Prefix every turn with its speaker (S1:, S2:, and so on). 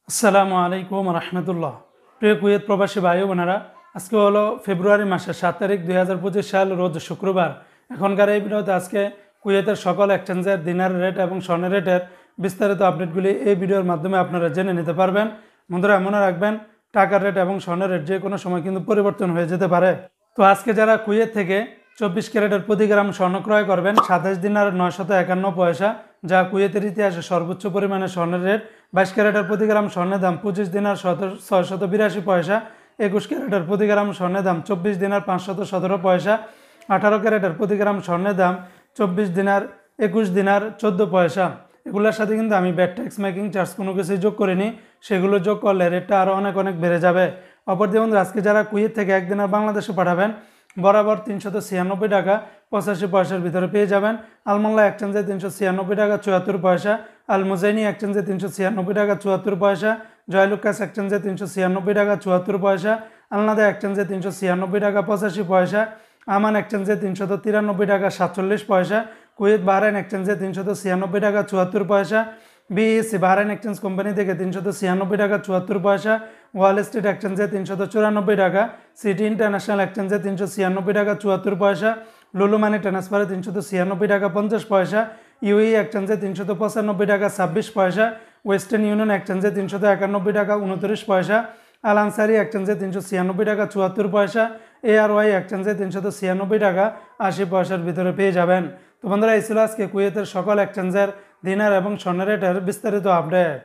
S1: আসসালামু আলাইকুম রহমতুল্লাহ। প্রিয় কুয়েত প্রবাসী ভাই বোনেরা, আজকে হলো ফেব্রুয়ারি মাসের 7 তারিখ 2025 সাল, রোজ শুক্রবার। এখনকার এই ভিডিওতে আজকে কুয়েতের সকল এক্সচেঞ্জের দিনার রেট এবং স্বর্ণের রেটের বিস্তারিত আপডেটগুলি এই ভিডিওর মাধ্যমে আপনারা জেনে নিতে পারবেন। বন্ধুরা, মনে রাখবেন, টাকার রেট এবং স্বর্ণের রেট যে কোনো সময় কিন্তু পরিবর্তন হয়ে যেতে পারে। তো আজকে যারা কুয়েত থেকে 24 ক্যারেটের প্রতি গ্রাম স্বর্ণ ক্রয় করবেন 27 দিনার 951 পয়সা, যা কুয়েতের ইতিহাসে সর্বোচ্চ পরিমাণে স্বর্ণের রেট। 22 ক্যারেটের প্রতি গ্রাম স্বর্ণের দাম 25 দিনার 682 পয়সা। 21 ক্যারেটের প্রতি গ্রাম স্বর্ণের দাম 24 দিনার 517 পয়সা। 18 ক্যারেটের প্রতি গ্রাম স্বর্ণের দাম 24 দিনার 21 দিনার 14 পয়সা। এগুলোর সাথে কিন্তু আমি ব্যাট ট্যাক্স মেকিং চার্জ কোনো কিছুই যোগ করিনি, সেগুলো যোগ করলে রেটটা আরও অনেক বেড়ে যাবে। অপরদিকে বন্ধুরা, আজকে যারা কুয়েত থেকে একদিনের বাংলাদেশে পাঠাবেন বরাবর 396 টাকা 85 পয়সার ভিতরে পেয়ে যাবেন। আলমোল্লা এক্সচেঞ্জে 396 টাকা 74 পয়সা, আল মুজাইনি এক্সচেঞ্জে 396 টাকা 74 পয়সা, জয়লুকাস এক্সচেঞ্জে 396 টাকা 74 পয়সা, আলনাদা এক্সচেঞ্জে 396 টাকা 85 পয়সা, আমান এক্সচেঞ্জে 393 টাকা 47 পয়সা, কুয়েত বাহরাইন এক্সচেঞ্জে 396 টাকা 74 পয়সা, বিএসসি বাহরাইন এক্সচেঞ্জ কোম্পানি থেকে 396 টাকা 74 পয়সা, ওয়াল স্ট্রিট এক্সচেঞ্জে 394 টাকা, সিটি ইন্টারন্যাশনাল এক্সচেঞ্জে 396 টাকা 74 পয়সা, লুলু মানি ট্রান্সফারে 396 টাকা 50 পয়সা, ইউই এক্সচেঞ্জে 395 টাকা 26 পয়সা, ওয়েস্টার্ন ইউনিয়ন এক্সচেঞ্জে 391 টাকা 29 পয়সা, আল আনসারি এক্সচেঞ্জে 396 টাকা 74 পয়সা, এআরওয়াই এক্সচেঞ্জে 396 টাকা 80 পয়সার ভিতরে পেয়ে যাবেন। তো বন্ধুরা, এই ছিল আজকে কুয়েতের সকল এক্সচেঞ্জের দিনার এবং স্বর্ণের রেটের বিস্তারিত আপডেট।